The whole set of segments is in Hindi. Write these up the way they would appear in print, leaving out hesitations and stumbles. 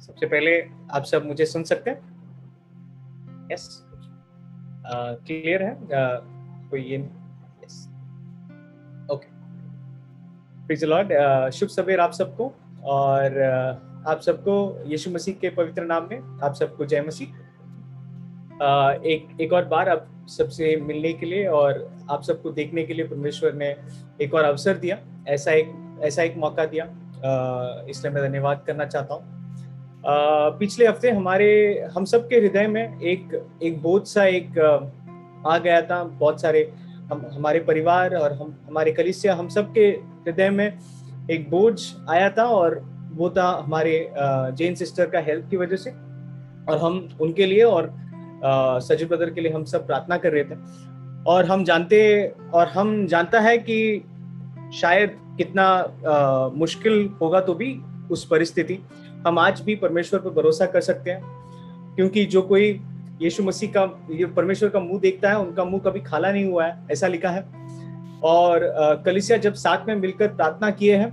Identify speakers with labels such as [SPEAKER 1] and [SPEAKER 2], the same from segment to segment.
[SPEAKER 1] सबसे पहले आप सब मुझे सुन सकते हैं? यस, क्लियर है? कोई ये yes, okay. Praise the Lord. शुभ सवेर आप सबको, और आप सबको यीशु मसीह के पवित्र नाम में आप सबको जय मसीह। एक और बार आप सबसे मिलने के लिए और आप सबको देखने के लिए परमेश्वर ने एक और अवसर दिया, ऐसा एक मौका दिया, इसलिए मैं धन्यवाद करना चाहता हूँ। पिछले हफ्ते हम सबके हृदय में एक बोझ सा आ गया था। बहुत सारे हमारे परिवार और हमारे कलीसिया, हम सबके हृदय में एक बोझ आया था, और वो था हमारे जैन सिस्टर का हेल्थ की वजह से, और हम उनके लिए और सजू ब्रदर के लिए हम सब प्रार्थना कर रहे थे। और हम जानता है कि शायद कितना मुश्किल होगा, तो भी उस परिस्थिति हम आज भी परमेश्वर पर भरोसा कर सकते हैं, क्योंकि जो कोई यीशु मसीह का, परमेश्वर का मुंह देखता है, उनका मुंह कभी खाला नहीं हुआ है, ऐसा लिखा है। और कलीसिया जब साथ में मिलकर प्रार्थना किए हैं,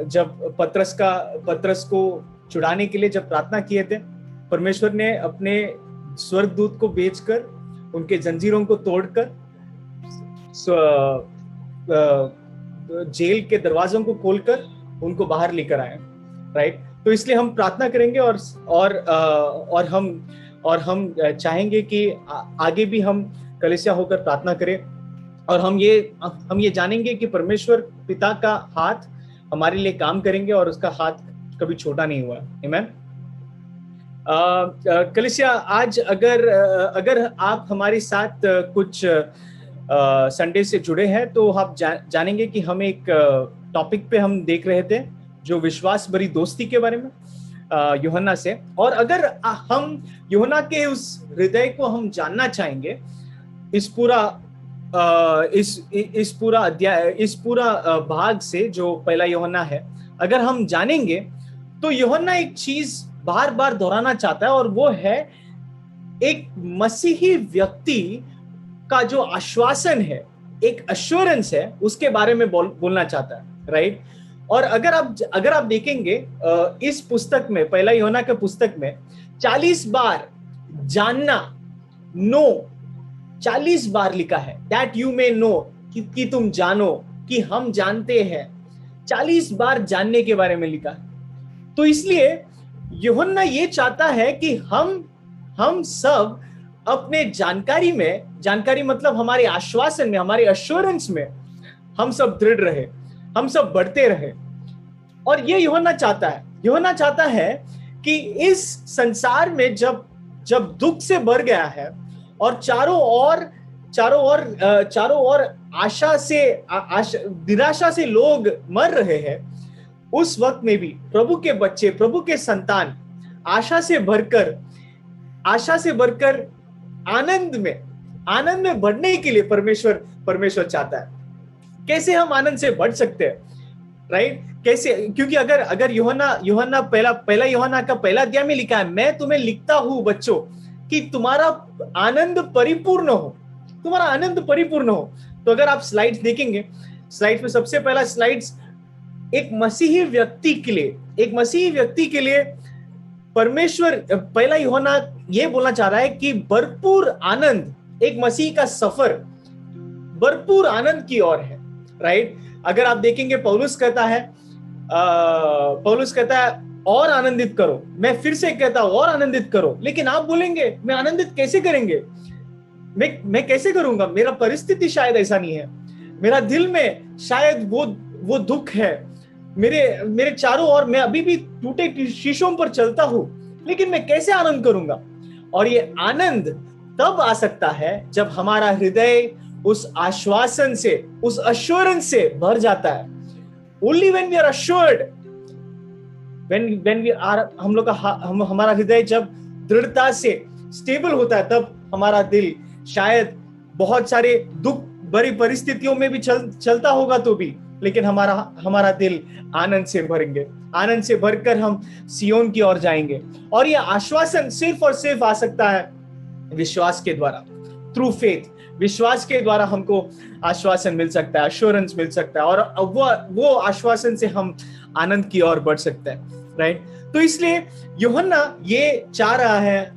[SPEAKER 1] जब पतरस को छुड़ाने के लिए जब प्रार्थना किए थे, परमेश्वर ने अपने स्वर्गदूत को भेजकर उनके जंजीरों को तोड़कर जेल के दरवाजों को खोलकर उनको बाहर लेकर आए, राइट। तो इसलिए हम प्रार्थना करेंगे, और हम चाहेंगे कि आगे भी हम कलीसिया होकर प्रार्थना करें, और हम ये जानेंगे कि परमेश्वर पिता का हाथ हमारे लिए काम करेंगे, और उसका हाथ कभी छोटा नहीं हुआ। आमीन। कलीसिया, आज अगर आप हमारे साथ कुछ संडे से जुड़े हैं, तो आप जानेंगे कि हम एक टॉपिक पे हम देख रहे थे, जो विश्वास भरी दोस्ती के बारे में, यूहन्ना से। और अगर हम यूहन्ना के उस हृदय को हम जानना चाहेंगे, इस पूरा अध्याय, इस पूरा भाग से जो पहला यूहन्ना है, अगर हम जानेंगे, तो यूहन्ना एक चीज बार बार दोहराना चाहता है, और वो है एक मसीही व्यक्ति का जो आश्वासन है, एक एश्योरेंस है, उसके बारे में बोलना चाहता है, राइट। और अगर आप देखेंगे इस पुस्तक में, पहला यूहन्ना के पुस्तक में 40 बार जानना, नो 40 बार लिखा है, दैट यू मे नो, कि तुम जानो, कि हम जानते हैं। 40 बार जानने के बारे में लिखा है। तो इसलिए यूहन्ना ये चाहता है कि हम सब अपने जानकारी मतलब हमारे आश्वासन में, हमारे एश्योरेंस में हम सब दृढ़ रहे, हम सब बढ़ते रहे। और ये यूहन्ना चाहता है कि इस संसार में जब दुख से भर गया है, और चारों ओर निराशा से लोग मर रहे हैं, उस वक्त में भी प्रभु के बच्चे, प्रभु के संतान आशा से भरकर आनंद में बढ़ने के लिए परमेश्वर चाहता है। कैसे हम आनंद से बढ़ सकते हैं, राइट? कैसे? क्योंकि अगर यूहन्ना पहला यूहन्ना का पहला अध्याय में लिखा है, मैं तुम्हें लिखता हूं बच्चों, कि तुम्हारा आनंद परिपूर्ण हो। तो अगर आप स्लाइड्स देखेंगे, स्लाइड्स में सबसे पहला स्लाइड्स एक मसीही व्यक्ति के लिए परमेश्वर, पहला यूहन्ना ये बोलना चाह रहा है कि भरपूर आनंद, एक मसीह का सफर भरपूर आनंद की ओर है, राइट। अगर आप देखेंगे, पौलुस कहता है और आनंदित करो। मैं फिर से कहता हूं, और आनंदित करो। लेकिन आप बोलेंगे, मैं आनंदित कैसे करेंगे? मैं कैसे करूंगा? मेरा परिस्थिति शायद ऐसा नहीं है, मेरा दिल में शायद वो दुख है, मेरे चारों ओर मैं अभी भी टूटे शीशों पर चलता हूं, लेकिन मैं कैसे आनंद करूंगा? और ये आनंद तब आ सकता है जब हमारा हृदय उस आश्वासन से, उस एश्योरेंस से भर जाता है। Only when we are assured, when we are, हमारा हृदय जब दृढ़ता से स्टेबल होता है, तब हमारा दिल शायद बहुत सारे दुख भरी परिस्थितियों में भी चलता होगा, तो भी, लेकिन हमारा दिल आनंद से भरेंगे। आनंद से भरकर हम सियोन की ओर जाएंगे। और यह आश्वासन सिर्फ और सिर्फ आ सकता है विश्वास के द्वारा, थ्रू फेथ। विश्वास के द्वारा हमको आश्वासन मिल सकता है, एश्योरेंस मिल सकता है, और वो आश्वासन से हम आनंद की ओर बढ़ सकते हैं, राइट। तो इसलिए यूहन्ना ये चाह रहा है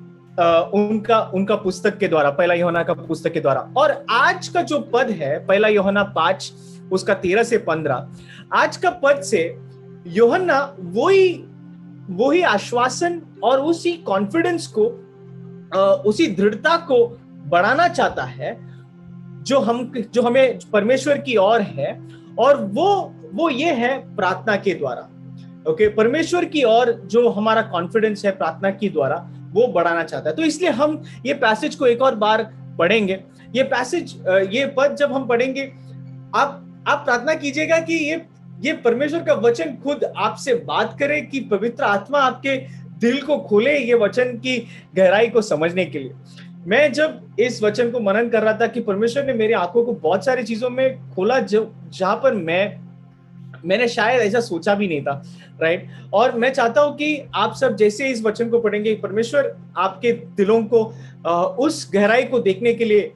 [SPEAKER 1] उनका पुस्तक के द्वारा, पहला यूहन्ना का पुस्तक के द्वारा। और आज का जो पद है पहला यूहन्ना 5 उसका 13 से 15, आज का पद से यूहन्ना वही आश्वासन और उसी कॉन्फिडेंस को, उसी दृढ़ता को बढ़ाना चाहता है जो हमें परमेश्वर की ओर है, और वो ये है प्रार्थना के द्वारा। ओके, परमेश्वर की ओर जो हमारा कॉन्फिडेंस है प्रार्थना के द्वारा, वो बढ़ाना चाहता है। तो इसलिए हम ये पैसेज को एक और बार पढ़ेंगे। ये पद जब हम पढ़ेंगे, आप प्रार्थना कीजिएगा कि ये परमेश्वर का वचन खुद आपसे बात करे, कि पवित्र आत्मा आपके दिल को खोले ये वचन की गहराई को समझने के लिए। मैं जब इस वचन को मनन कर रहा था कि परमेश्वर ने मेरी आंखों को बहुत सारी चीजों में खोला जहां पर मैंने शायद ऐसा सोचा भी नहीं था, राइट। और मैं चाहता हूं कि आप सब जैसे इस वचन को पढ़ेंगे, परमेश्वर आपके दिलों को उस गहराई को देखने के लिए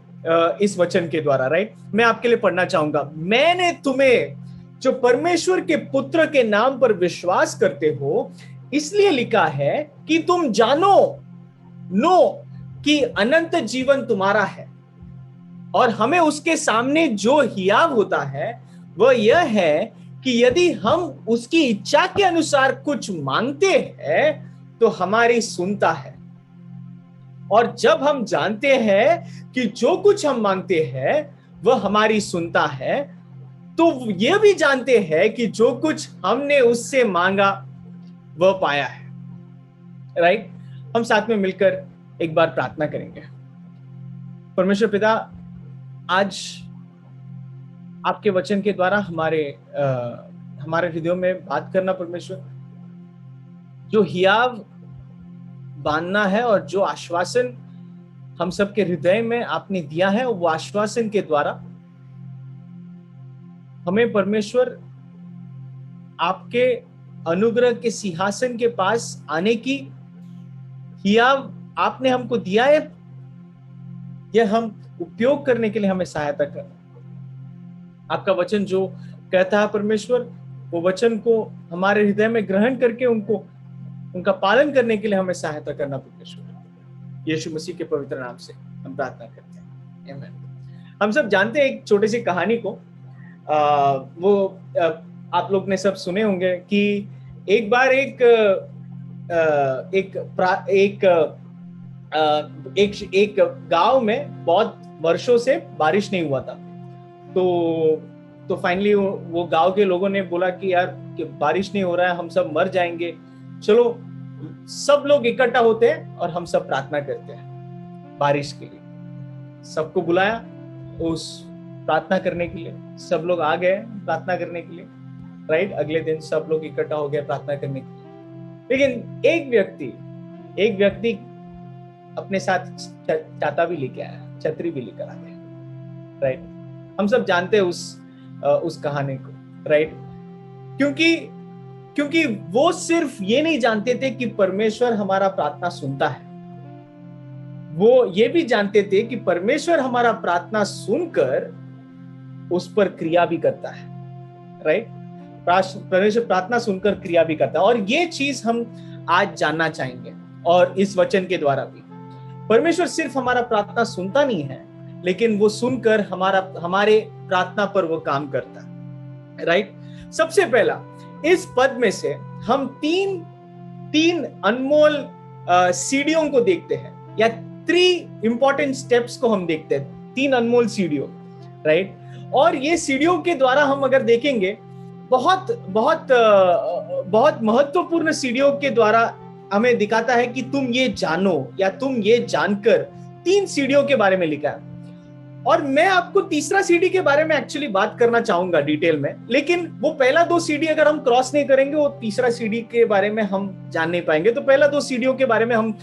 [SPEAKER 1] इस वचन के द्वारा, राइट। मैं आपके लिए पढ़ना चाहूंगा। मैंने तुम्हें जो परमेश्वर के पुत्र के नाम पर विश्वास करते हो इसलिए लिखा है कि तुम नो कि अनंत जीवन तुम्हारा है, और हमें उसके सामने जो हियाव होता है वह यह है कि यदि हम उसकी इच्छा के अनुसार कुछ मांगते हैं तो हमारी सुनता है। और जब हम जानते हैं कि जो कुछ हम मांगते हैं वह हमारी सुनता है, तो यह भी जानते हैं कि जो कुछ हमने उससे मांगा वह पाया है, राइट। हम साथ में मिलकर एक बार प्रार्थना करेंगे। परमेश्वर पिता, आज आपके वचन के द्वारा हमारे हृदयों में बात करना परमेश्वर, जो हियाव बांधना है और जो आश्वासन हम सबके हृदय में आपने दिया है, वो आश्वासन के द्वारा हमें परमेश्वर आपके अनुग्रह के सिंहासन के पास आने की हियाव आपने हमको दिया है, यह हम उपयोग करने के लिए हमें सहायता कर। आपका वचन जो कहता है परमेश्वर, वो वचन को हमारे हृदय में ग्रहण करके उनका पालन करने के लिए हमें सहायता करना परमेश्वर। यीशु मसीह के पवित्र नाम से हम प्रार्थना करते हैं, आमीन। हम सब जानते हैं एक छोटी सी कहानी को, आप लोग ने सब सुने होंगे कि एक बार एक गांव में बहुत वर्षों से बारिश नहीं हुआ था। तो फाइनली वो गांव के लोगों ने बोला कि यार कि बारिश नहीं हो रहा है, हम सब मर जाएंगे, चलो सब लोग इकट्ठा होते हैं और हम सब प्रार्थना करते हैं बारिश के लिए। सबको बुलाया उस प्रार्थना करने के लिए, सब लोग आ गए प्रार्थना करने के लिए, राइट। अगले दिन सब लोग इकट्ठा हो गए प्रार्थना करने के लिए। लेकिन एक व्यक्ति अपने साथ छाता भी लेके आया, छतरी भी लेकर आ गया, राइट। हम सब जानते हैं उस कहानी को, राइट। क्योंकि वो सिर्फ ये नहीं जानते थे कि परमेश्वर हमारा प्रार्थना सुनता है, वो ये भी जानते थे कि परमेश्वर हमारा प्रार्थना सुनकर उस पर क्रिया भी करता है, राइट। परमेश्वर प्रार्थना सुनकर क्रिया भी करता है, और ये चीज हम आज जानना चाहेंगे। और इस वचन के द्वारा भी परमेश्वर सिर्फ हमारा प्रार्थना सुनता नहीं है, लेकिन वो सुनकर हमारे प्रार्थना पर वो काम करता है, राइट। सबसे पहला इस पद में से हम तीन अनमोल सीढ़ियों को देखते हैं, या 3 इंपॉर्टेंट स्टेप्स को हम देखते हैं, 3 अनमोल सीढ़ियों, राइट। और ये सीढ़ियों के द्वारा हम अगर देखेंगे, बहुत महत्वपूर्ण सीढ़ियों के द्वारा हमें दिखाता है कि तुम ये जानो, या तुम ये जानकर। 3 सीढ़ियों के बारे में लिखा है, और मैं आपको तीसरा सीढ़ी के बारे में एक्चुअली बात करना चाहूंगा डिटेल में, लेकिन वो पहला 2 सीढ़ी अगर हम क्रॉस नहीं करेंगे, वो तीसरा सीढ़ी के बारे में हम जान नहीं पाएंगे। तो पहला 2 सीढ़ियों के बारे में हम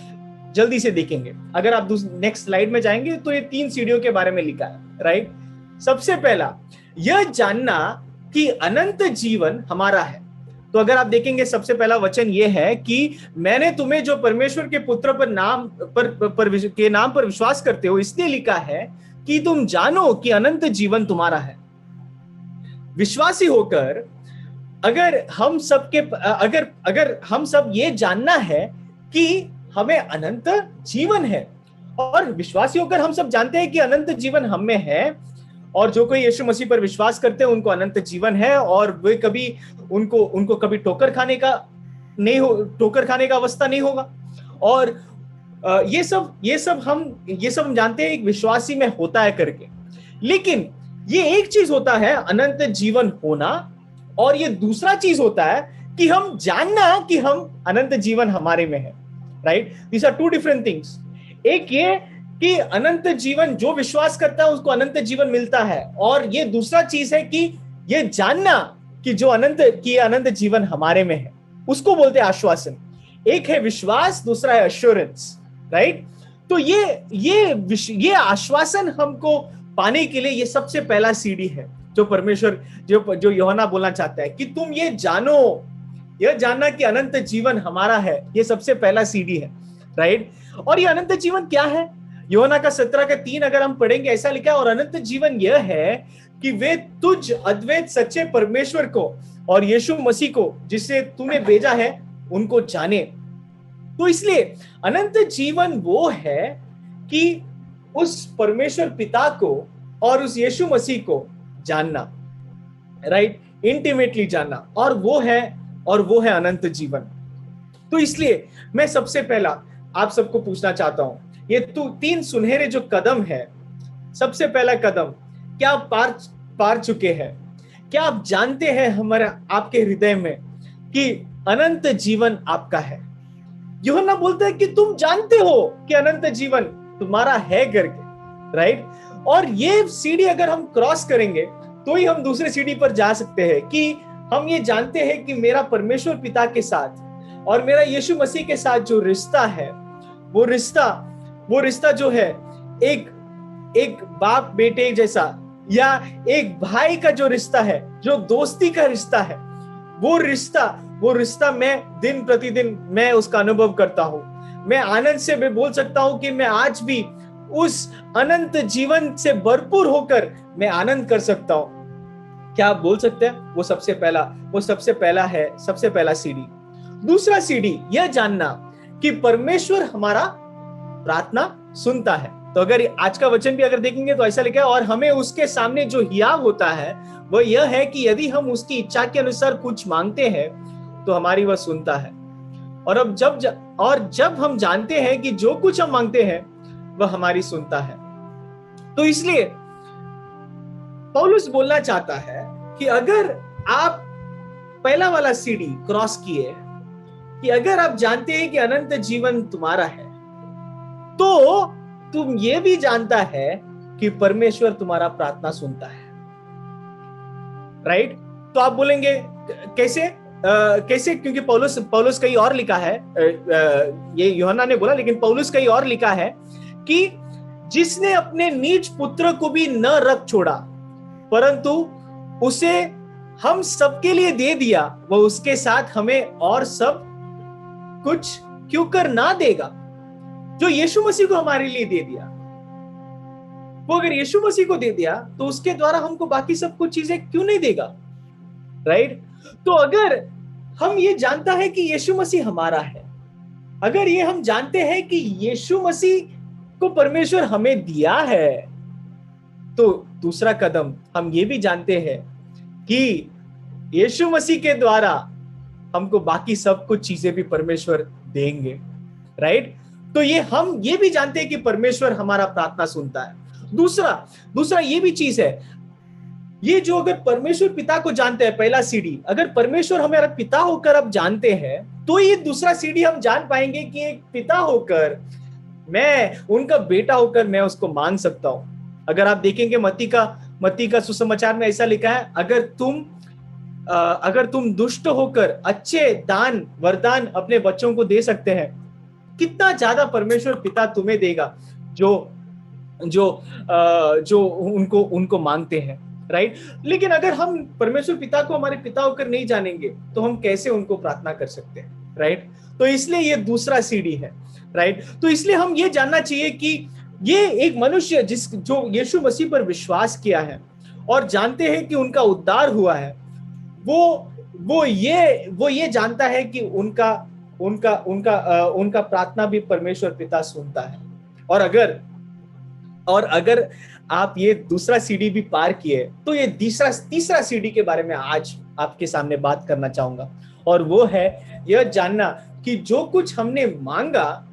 [SPEAKER 1] जल्दी से देखेंगे। अगर आप नेक्स्ट स्लाइड में जाएंगे तो ये 3 सीढ़ियों के बारे में लिखा है, राइट। सबसे पहला यह जानना कि अनंत जीवन हमारा है। तो अगर आप देखेंगे, सबसे पहला वचन यह है कि मैंने तुम्हें जो परमेश्वर के पुत्र के नाम पर विश्वास करते हो इसलिए लिखा है कि तुम जानो कि अनंत जीवन तुम्हारा है। विश्वासी होकर अगर हम सबके अगर अगर हम सब ये जानना है कि हमें अनंत जीवन है, और विश्वासी होकर हम सब जानते हैं कि अनंत जीवन हम में है, और जो कोई यीशु मसीह पर विश्वास करते हैं उनको अनंत जीवन है, और वे कभी उनको कभी ठोकर खाने का अवस्था नहीं होगा। और ये सब हम जानते हैं एक विश्वासी में होता है करके। लेकिन ये एक चीज होता है अनंत जीवन होना, और ये दूसरा चीज होता है कि हम जानना कि हम अनंत जीवन हमारे में है, right? These are two different things. एक ये कि अनंत जीवन जो विश्वास करता है उसको अनंत जीवन मिलता है, और ये दूसरा चीज है कि ये जानना कि जो अनंत जीवन हमारे में है, उसको बोलते हैं आश्वासन। एक है विश्वास, दूसरा है एश्योरेंस, राइट? तो ये आश्वासन हमको पाने के लिए ये सबसे पहला सीढ़ी है जो परमेश्वर जो यूहन्ना बोलना चाहता है कि तुम ये जानना कि अनंत जीवन हमारा है। ये सबसे पहला सीढ़ी है, राइट? और ये अनंत जीवन क्या है? यूहन्ना का 17:3 अगर हम पढ़ेंगे, ऐसा लिखा है, और अनंत जीवन यह है कि वे तुझ अद्वैत सच्चे परमेश्वर को और यीशु मसीह को जिसे तूने भेजा है उनको जाने। तो इसलिए अनंत जीवन वो है कि उस परमेश्वर पिता को और उस यीशु मसीह को जानना, राइट? इंटीमेटली जानना, और वो है अनंत जीवन। तो इसलिए मैं सबसे पहला आप सबको पूछना चाहता हूं, ये 3 सुनहरे जो कदम है, सबसे पहला कदम क्या आप पार चुके हैं? क्या आप जानते हैं आपके हृदय में कि अनंत जीवन आपका है? यूहन्ना बोलता है कि तुम जानते हो कि अनंत जीवन तुम्हारा है करके, राइट? और ये सीढ़ी अगर हम क्रॉस करेंगे तो ही हम दूसरे सीढ़ी पर जा सकते हैं कि हम ये जानते हैं कि मेरा परमेश्वर पिता के साथ और मेरा यीशु मसीह के साथ जो रिश्ता है, वो रिश्ता जो है एक बाप बेटे जैसा, या एक भाई का जो रिश्ता है, जो दोस्ती का रिश्ता है, वो रिश्ता मैं दिन प्रतिदिन मैं उसका अनुभव करता हूं। मैं आनंद से मैं बोल सकता हूं कि मैं आज भी उस अनंत जीवन से भरपूर होकर मैं आनंद कर सकता हूं। क्या आप बोल सकते हैं? वो सबसे पहला सीढ़ी। दूसरा सीढ़ी यह जानना कि परमेश्वर हमारा प्रार्थना सुनता है। तो अगर आज का वचन भी अगर देखेंगे तो ऐसा लिखा है, और हमें उसके सामने जो हियाव होता है वो यह है कि यदि हम उसकी इच्छा के अनुसार कुछ मांगते हैं तो हमारी वह सुनता है। और जब हम जानते हैं कि जो कुछ हम मांगते हैं वह हमारी सुनता है, तो इसलिए पौलुस बोलना चाहता है कि अगर आप पहला वाला सीढ़ी क्रॉस किए कि अगर आप जानते हैं कि अनंत जीवन तुम्हारा है, तो तुम ये भी जानता है कि परमेश्वर तुम्हारा प्रार्थना सुनता है, राइट? तो आप बोलेंगे कैसे? क्योंकि पौलुस कहीं और लिखा है, ये यूहन्ना ने बोला, लेकिन पौलुस कहीं और लिखा है कि जिसने अपने निज पुत्र को भी न रख छोड़ा परंतु उसे हम सबके लिए दे दिया, वह उसके साथ हमें और सब कुछ क्यों कर ना देगा? जो यीशु मसीह को हमारे लिए दे दिया, वो अगर यीशु मसीह को दे दिया तो उसके द्वारा हमको बाकी सब कुछ चीजें क्यों नहीं देगा, राइट? तो अगर हम ये जानता है कि यीशु मसीह हमारा है, अगर ये हम जानते हैं कि यीशु मसीह को परमेश्वर हमें दिया है, तो दूसरा कदम हम ये भी जानते हैं कि यीशु मसीह के द्वारा हमको बाकी सब कुछ चीजें भी परमेश्वर देंगे, राइट? तो हम ये भी जानते हैं कि परमेश्वर हमारा प्रार्थना सुनता है। दूसरा ये भी चीज है, ये जो अगर परमेश्वर पिता को जानते हैं, पहला सीढ़ी, अगर परमेश्वर हमारा पिता होकर अब जानते हैं, तो ये दूसरा सीढ़ी हम जान पाएंगे कि एक पिता होकर मैं उनका बेटा होकर मैं उसको मांग सकता हूं। अगर आप देखेंगे मत्ती का सुसमाचार में ऐसा लिखा है, अगर तुम दुष्ट होकर अच्छे दान वरदान अपने बच्चों को दे सकते हैं, कितना ज्यादा परमेश्वर पिता तुम्हें देगा जो उनको मांगते हैं, राइट? लेकिन अगर हम परमेश्वर पिता को हमारे पिता होकर नहीं जानेंगे तो हम कैसे उनको प्रार्थना कर सकते हैं, राइट? तो इसलिए ये दूसरा सीढ़ी है, राइट? तो इसलिए हम ये जानना चाहिए कि ये एक मनुष्य जो यीशु मसीह पर विश्वास किया है और जानते हैं कि उनका उद्धार हुआ है, वो ये जानता है कि उनका उनका उनका उनका प्रार्थना भी परमेश्वर पिता सुनता है। और अगर आप ये दूसरा सीढ़ी भी पार किए, तो ये तीसरा सीढ़ी के बारे में आज आपके सामने बात करना चाहूंगा, और वो है यह जानना कि जो कुछ हमने मांगा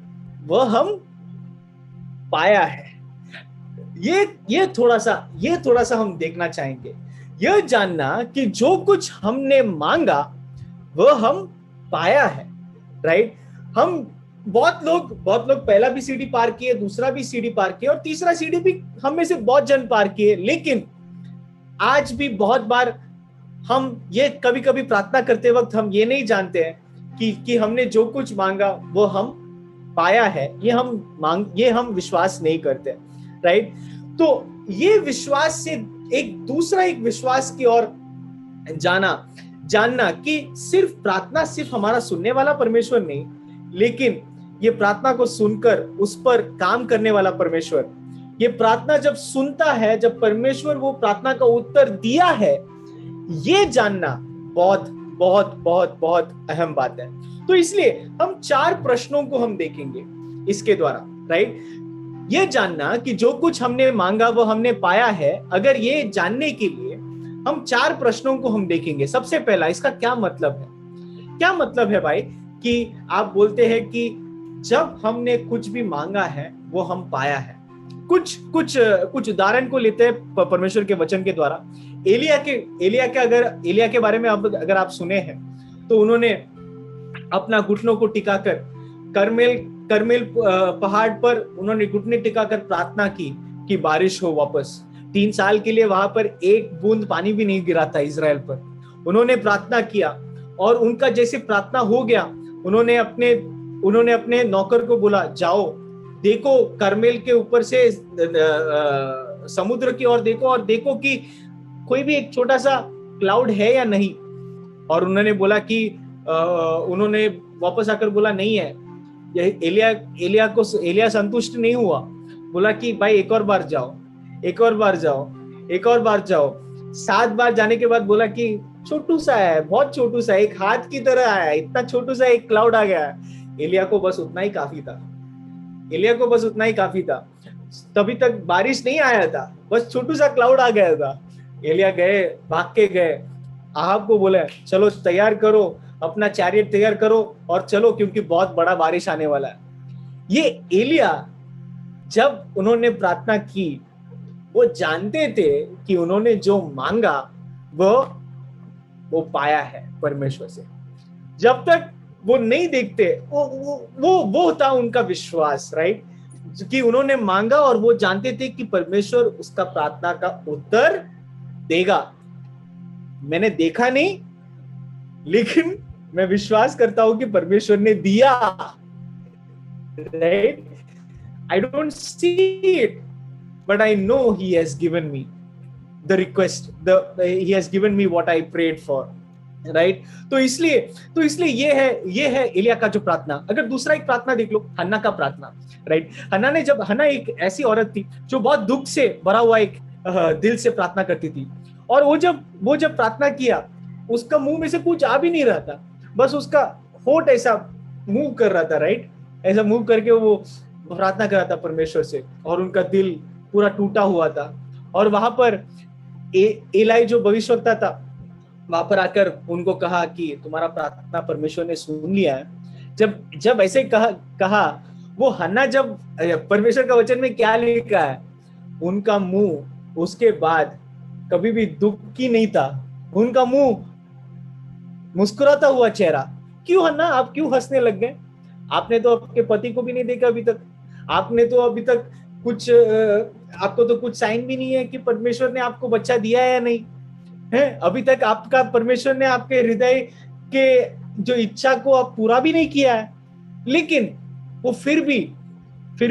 [SPEAKER 1] वह हम पाया है। ये थोड़ा सा हम देखना चाहेंगे। यह जानना कि जो कुछ हमने मांगा वह हम पाया है, राइट। हम बहुत लोग पहला भी सीढ़ी पार किए, दूसरा भी सीढ़ी पार किए, और तीसरा सीढ़ी भी हम में से बहुत जन पार किए। लेकिन आज भी बहुत बार हम ये कभी कभी प्रार्थना करते वक्त हम ये नहीं जानते हैं कि हमने जो कुछ मांगा वो हम पाया है। ये हम विश्वास नहीं करते, राइट। तो ये विश्वास से एक विश्वास की ओर जानना कि प्रार्थना सिर्फ हमारा सुनने वाला परमेश्वर नहीं, लेकिन ये प्रार्थना को सुनकर उस पर काम करने वाला परमेश्वर। ये प्रार्थना जब सुनता है, जब परमेश्वर वो प्रार्थना का उत्तर दिया है, ये जानना बहुत बहुत बहुत बहुत अहम बात है। तो इसलिए हम 4 प्रश्नों को हम देखेंगे इसके द्वारा, राइट। ये जानना कि जो कुछ हमने मांगा वो हमने पाया है। अगर ये जानने के लिए हम 4 प्रश्नों को हम देखेंगे। सबसे पहला, इसका क्या मतलब है? क्या मतलब है भाई कि आप बोलते हैं कि जब हमने कुछ भी मांगा है वो हम पाया है। कुछ उदाहरण को लेते हैं परमेश्वर के वचन के द्वारा। एलिया के बारे में अगर आप सुने हैं, तो उन्होंने अपना घुटनों को टिकाकर करमेल पहाड़ पर उन्होंने घुटने टिकाकर प्रार्थना की कि बारिश हो वापस। 3 साल के लिए वहां पर एक बूंद पानी भी नहीं गिरा था इजराइल पर। उन्होंने प्रार्थना किया, और उनका जैसे प्रार्थना हो गया, उन्होंने अपने नौकर को बोला, जाओ देखो करमेल के ऊपर से समुद्र की ओर देखो, और देखो कि कोई भी एक छोटा सा क्लाउड है या नहीं। और उन्होंने बोला कि उन्होंने वापस आकर बोला नहीं है। एलिया संतुष्ट नहीं हुआ, बोला कि भाई एक और बार जाओ। 7 बार जाने के बाद बोला कि छोटू सा है, बहुत छोटू सा, एक हाथ की तरह आया, इतना छोटू सा एक क्लाउड आ गया। एलिया को बस उतना ही काफी था। तभी तक बारिश नहीं आया था, बस छोटू सा क्लाउड आ गया था। एलिया भाग के गए, आहाब को बोले चलो तैयार करो, अपना चैरियट तैयार करो और चलो, क्योंकि बहुत बड़ा बारिश आने वाला है। ये एलिया जब उन्होंने प्रार्थना की, वो जानते थे कि उन्होंने जो मांगा वो पाया है परमेश्वर से। जब तक वो नहीं देखते, वो था उनका विश्वास, राइट, कि उन्होंने मांगा और वो जानते थे कि परमेश्वर उसका प्रार्थना का उत्तर देगा। मैंने देखा नहीं, लेकिन मैं विश्वास करता हूं कि परमेश्वर ने दिया, right. I don't see it, but I know he has given me the request, he has given me what I prayed for, right? तो इसलिए ये है एलिया का जो प्रार्थना। अगर दूसरा एक प्रार्थना देख लो, हन्ना का प्रार्थना, राइट। हन्ना एक ऐसी औरत थी जो बहुत दुख से भरा हुआ एक दिल से प्रार्थना करती थी, और वो जब प्रार्थना किया, उसका मुंह में से कुछ आ भी नहीं रहा था, बस उसका होठ ऐसा मूव कर रहा था, राइट, ऐसा मूव करके वो प्रार्थना कर रहा था परमेश्वर से, और उनका दिल पूरा टूटा हुआ था। और वहां पर एलाई जो भविष्यवक्ता था, वहां पर आकर उनको कहा कि तुम्हारा प्रार्थना परमेश्वर ने सुन लिया है। जब ऐसे कहा वो हन्ना, जब परमेश्वर का वचन में क्या लिखा है, उनका मुंह उसके बाद कभी भी दुख की नहीं था, उनका मुंह मुस्कुराता हुआ चेहरा। क्यों हन्ना, आप क्यों हंसने लग गए? आपने तो आपके पति को भी नहीं देखा अभी तक, आपने तो अभी तक आपको तो कुछ साइन भी नहीं है कि परमेश्वर ने आपको बच्चा दिया है या नहीं है। अभी तक आपका परमेश्वर ने आपके हृदय के जो इच्छा को आप पूरा भी नहीं किया है, लेकिन वो फिर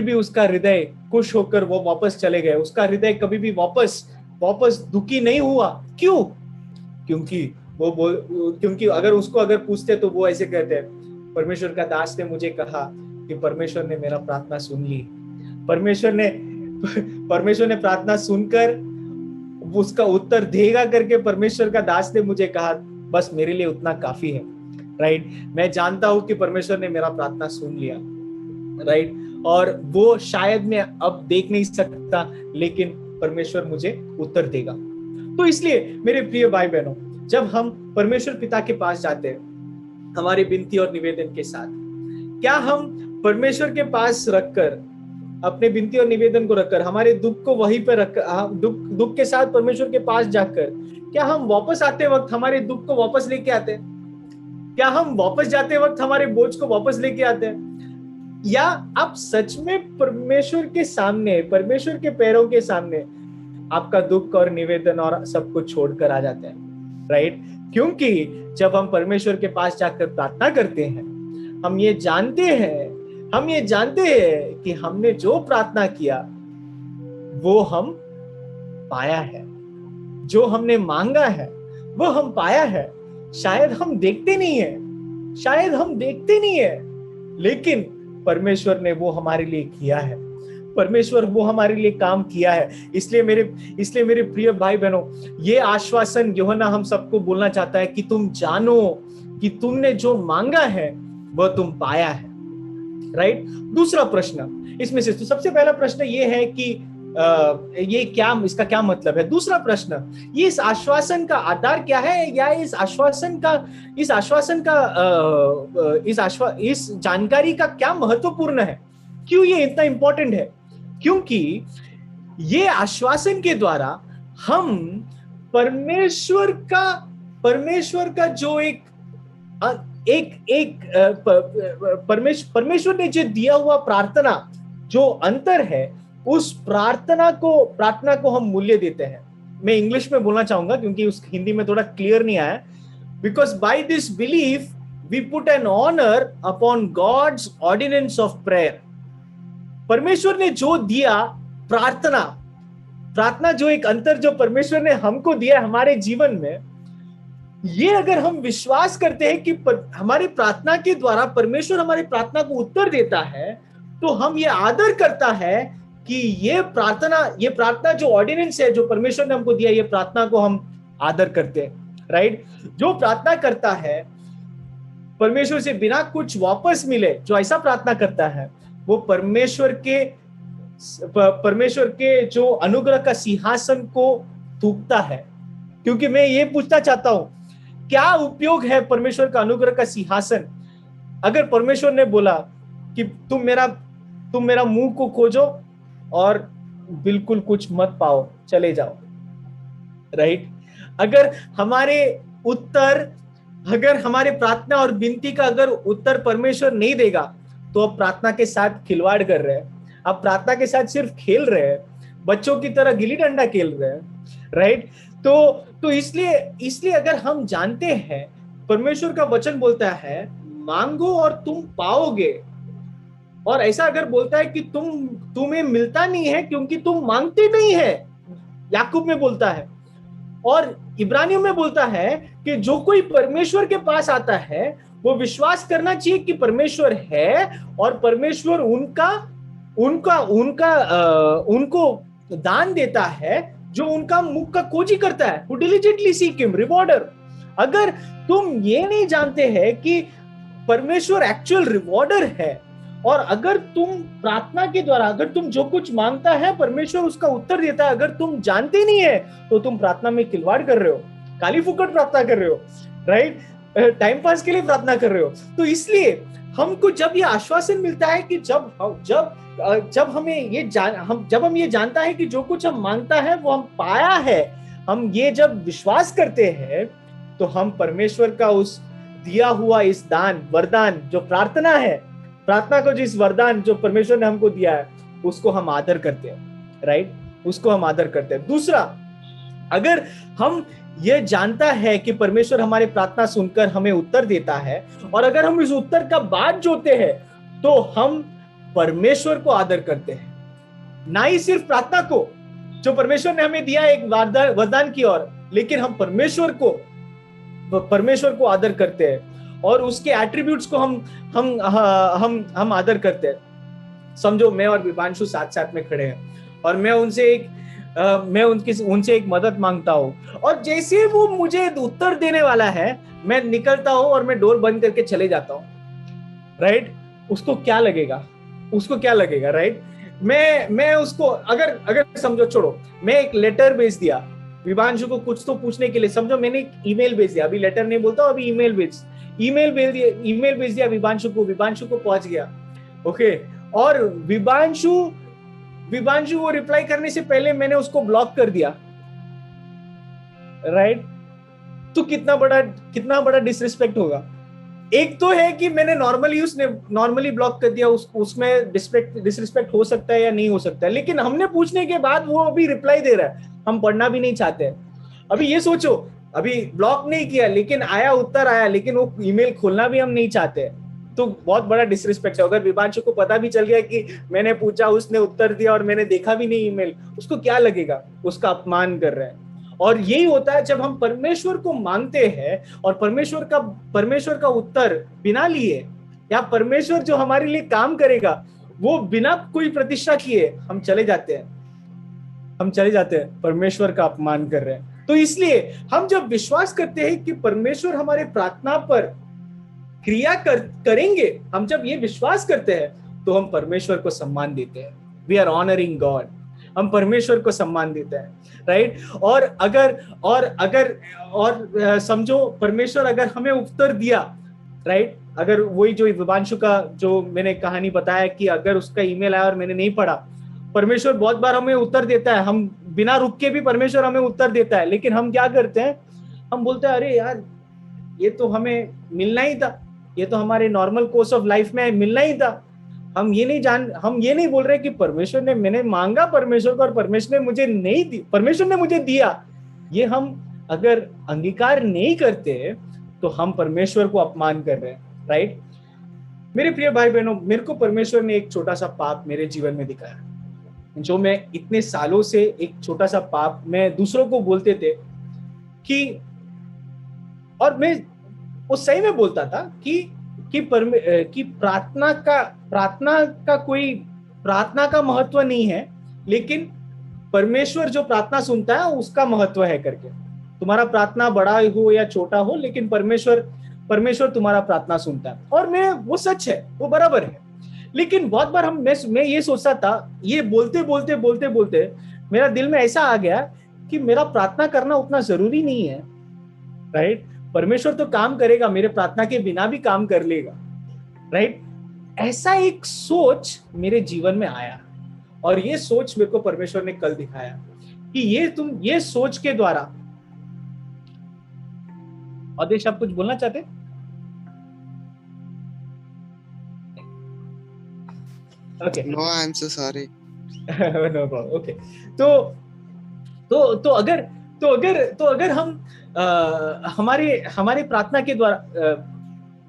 [SPEAKER 1] भी उसका हृदय खुश होकर वो वापस चले गए। उसका हृदय कभी भी वापस दुखी नहीं हुआ। क्यों? क्योंकि अगर पूछते तो वो ऐसे कहते हैं, परमेश्वर का दास ने मुझे कहा कि परमेश्वर ने मेरा प्रार्थना सुन ली। परमेश्वर ने प्रार्थना सुनकर उसका उत्तर देगा करके परमेश्वर का दास ने मुझे कहा बस मेरे लिए उतना काफी है, राइट। मैं जानता हूं कि परमेश्वर ने मेरा प्रार्थना सुन लिया, राइट, और वो शायद मैं अब देख नहीं सकता, लेकिन परमेश्वर मुझे उत्तर देगा। तो इसलिए मेरे प्रिय भाई बहनों, जब हम परमेश्वर पिता के पास जाते हैं हमारी विनती और निवेदन के साथ, क्या हम परमेश्वर के पास रखकर, अपने विनती और निवेदन को रखकर, हमारे दुख को वहीं पर रखकर, दुख के साथ परमेश्वर के पास जाकर, क्या हम वापस आते वक्त हमारे दुख को वापस लेके आते हैं? क्या हम वापस जाते वक्त हमारे बोझ को वापस लेके आते हैं? या आप सच में परमेश्वर के सामने, परमेश्वर के पैरों के सामने आपका दुख और निवेदन और सब कुछ छोड़कर आ जाते हैं, राइट? क्योंकि जब हम परमेश्वर के पास जाकर प्रार्थना करते हैं, हम ये जानते हैं कि हमने जो प्रार्थना किया वो हम पाया है, जो हमने मांगा है वो हम पाया है। शायद हम देखते नहीं है, लेकिन परमेश्वर ने वो हमारे लिए किया है, परमेश्वर वो हमारे लिए काम किया है। इसलिए मेरे प्रिय भाई बहनों, ये आश्वासन यूहन्ना हम सबको बोलना चाहता है कि तुम जानो कि तुमने जो मांगा है वह तुम पाया है, राइट। दूसरा प्रश्न इसमें से, तो सबसे पहला प्रश्न ये है कि ये क्या, इसका क्या मतलब है? दूसरा प्रश्न, ये इस आश्वासन का आधार क्या है, या इस जानकारी का क्या महत्वपूर्ण है? क्यों ये इतना इंपॉर्टेंट है? क्योंकि ये आश्वासन के द्वारा हम परमेश्वर का जो परमेश्वर ने जो दिया हुआ प्रार्थना, जो अंतर है, उस प्रार्थना को हम मूल्य देते हैं। मैं इंग्लिश में बोलना चाहूंगा क्योंकि उस हिंदी में थोड़ा क्लियर नहीं आया। Because by this belief we put an honour upon God's ordinance of prayer. परमेश्वर ने जो दिया प्रार्थना जो एक अंतर जो परमेश्वर ने हमको दिया हमारे जीवन में, ये अगर हम विश्वास करते हैं कि हमारी प्रार्थना के द्वारा परमेश्वर हमारी प्रार्थना को उत्तर देता है, तो हम ये आदर करता है कि ये प्रार्थना जो ऑर्डिनेंस है, जो परमेश्वर ने हमको दिया, ये प्रार्थना को हम आदर करते हैं, राइट। जो प्रार्थना करता है परमेश्वर से बिना कुछ वापस मिले, जो ऐसा प्रार्थना करता है, वो परमेश्वर के जो अनुग्रह का सिंहासन को थूकता है। क्योंकि मैं ये पूछना चाहता हूं, क्या उपयोग है परमेश्वर का अनुग्रह का सिंहासन अगर परमेश्वर ने बोला कि तुम मेरा मुंह को खोजो और बिल्कुल कुछ मत पाओ, चले जाओ, राइट। अगर हमारे प्रार्थना और विनती का अगर उत्तर परमेश्वर नहीं देगा, तो आप प्रार्थना के साथ खिलवाड़ कर रहे हैं, आप प्रार्थना के साथ सिर्फ खेल रहे हैं, बच्चों की तरह गिल्ली डंडा खेल रहे हैं, राइट। तो इसलिए अगर हम जानते हैं, परमेश्वर का वचन बोलता है मांगो और तुम पाओगे, और ऐसा अगर बोलता है कि तुम्हें मिलता नहीं है क्योंकि तुम मांगते नहीं है, याकूब में बोलता है, और इब्रानियों में बोलता है कि जो कोई परमेश्वर के पास आता है वो विश्वास करना चाहिए कि परमेश्वर है, और परमेश्वर उनको दान देता है जो उनका मुख का खोजी करता है। Who diligently seek him, rewarder। अगर तुम ये नहीं जानते हैं कि परमेश्वर एक्चुअल रिवॉर्डर है, और अगर तुम प्रार्थना के द्वारा अगर तुम जो कुछ मांगता है परमेश्वर उसका उत्तर देता है, अगर तुम जानते नहीं है, तो तुम प्रार्थना में खिलवाड़ कर रहे हो, काली फुकट प्रार्थना कर रहे हो, राइट, टाइम पास के लिए प्रार्थना कर रहे हो। तो इसलिए हमको जब ये आश्वासन मिलता है कि जब हम ये जानता है कि जो कुछ हम मांगता है वो हम पाया है, हम ये जब विश्वास करते हैं, तो हम परमेश्वर का उस दिया हुआ इस वरदान जो प्रार्थना है, प्रार्थना को जिस वरदान जो परमेश्वर ने हमको दिया है, उसको हम आदर करते हैं, राइट, उसको हम आदर करते हैं। दूसरा, अगर हम ये जानता है कि परमेश्वर हमारी प्रार्थना सुनकर हमें उत्तर देता है, और अगर हम इस उत्तर का बात जोते हैं, तो हम परमेश्वर को आदर करते हैं, ना ही सिर्फ प्रार्थना को जो परमेश्वर ने हमें दिया एक वरदान की ओर, लेकिन हम परमेश्वर को आदर करते हैं और उसके एट्रीब्यूट्स को हम आदर करते हैं। समझो मैं और विभांशु साथ साथ में खड़े हैं और मैं उनसे मैं उनसे एक मदद मांगता हूँ, और जैसे वो मुझे उत्तर देने वाला है, मैं निकलता हूँ और मैं डोर बंद करके चले जाता हूँ, राइट? उसको क्या लगेगा? उसको क्या लगेगा, राइट? मैं उसको अगर अगर समझो, छोड़ो, मैं एक लेटर भेज दिया विभांशु को कुछ तो पूछने के लिए, समझो मैंने एक ईमेल भेज दिया, अभी लेटर नहीं बोलता हूं, अभी ईमेल भेज दिया विभांशु को पहुंच गया, ओके। और विभांशु विभांशु वो रिप्लाई करने से पहले मैंने उसको ब्लॉक कर दिया, राइट? तो कितना बड़ा डिसरिस्पेक्ट होगा। एक तो है कि मैंने नॉर्मली ब्लॉक कर दिया, उसमें डिसरिस्पेक्ट हो सकता है या नहीं हो सकता है, लेकिन हमने पूछने के बाद वो अभी रिप्लाई दे रहा है, हम पढ़ना भी नहीं चाहते। अभी ये सोचो, अभी ब्लॉक नहीं किया लेकिन उत्तर आया, लेकिन वो ईमेल खोलना भी हम नहीं चाहते, तो बहुत बड़ा डिसरिस्पेक्ट है। अगर विभांशु को पता भी चल गया कि मैंने पूछा, उसने उत्तर दिया और मैंने देखा भी नहीं ईमेल, उसको क्या लगेगा? उसका अपमान कर रहे हैं। और यही होता है जब हम परमेश्वर को मांगते हैं और परमेश्वर का उत्तर बिना लिए, या परमेश्वर जो हमारे लिए काम करेगा वो बिना कोई प्रतीक्षा किए हम चले जाते हैं, परमेश्वर का अपमान कर रहे हैं। तो इसलिए हम जब विश्वास करते हैं कि परमेश्वर हमारे प्रार्थना पर क्रिया करेंगे, हम जब ये विश्वास करते हैं तो हम परमेश्वर को सम्मान देते हैं। वी आर ऑनरिंग गॉड, हम परमेश्वर को सम्मान देते हैं, राइट? और अगर समझो परमेश्वर अगर हमें उत्तर दिया, राइट? अगर वही जो विभांशु का जो मैंने कहानी बताया कि अगर उसका ईमेल आया और मैंने नहीं पढ़ा, परमेश्वर बहुत बार हमें उत्तर देता है, हम बिना रुक के भी परमेश्वर हमें उत्तर देता है, लेकिन हम क्या करते हैं? हम बोलते हैं अरे यार, ये तो हमें मिलना ही था, ये तो हमारे नॉर्मल कोर्स ऑफ लाइफ में मिलना ही था। हम ये नहीं बोल रहे कि मैंने मांगा परमेश्वर को और परमेश्वर ने मुझे दिया। ये हम अगर अंगीकार नहीं करते तो हम परमेश्वर को अपमान कर रहे हैं, राइट? मेरे प्रिय भाई बहनों, मेरे को परमेश्वर ने एक छोटा सा पाप मेरे जीवन में दिखाया, जो मैं इतने सालों से एक छोटा सा पाप मैं दूसरों को बोलते थे कि, और मैं उस सही में बोलता था कि प्रार्थना का महत्व नहीं है, लेकिन परमेश्वर जो प्रार्थना सुनता है उसका महत्व है करके। तुम्हारा प्रार्थना बड़ा हो या छोटा हो, लेकिन परमेश्वर तुम्हारा प्रार्थना सुनता है। और वो सच है, वो बराबर है। लेकिन बहुत बार मैं ये सोचता था, ये बोलते मेरा दिल में ऐसा आ गया कि मेरा प्रार्थना करना उतना जरूरी नहीं है, राइट? परमेश्वर तो काम करेगा, मेरे प्रार्थना के बिना भी काम कर लेगा, राइट? ऐसा एक सोच मेरे जीवन में आया, और ये सोच मेरे को परमेश्वर ने कल दिखाया कि ये सोच के द्वारा। आदेश, आप कुछ बोलना चाहते? Okay,
[SPEAKER 2] no, I am so sorry.
[SPEAKER 1] No problem. Okay, तो अगर हम हमारे प्रार्थना के द्वारा,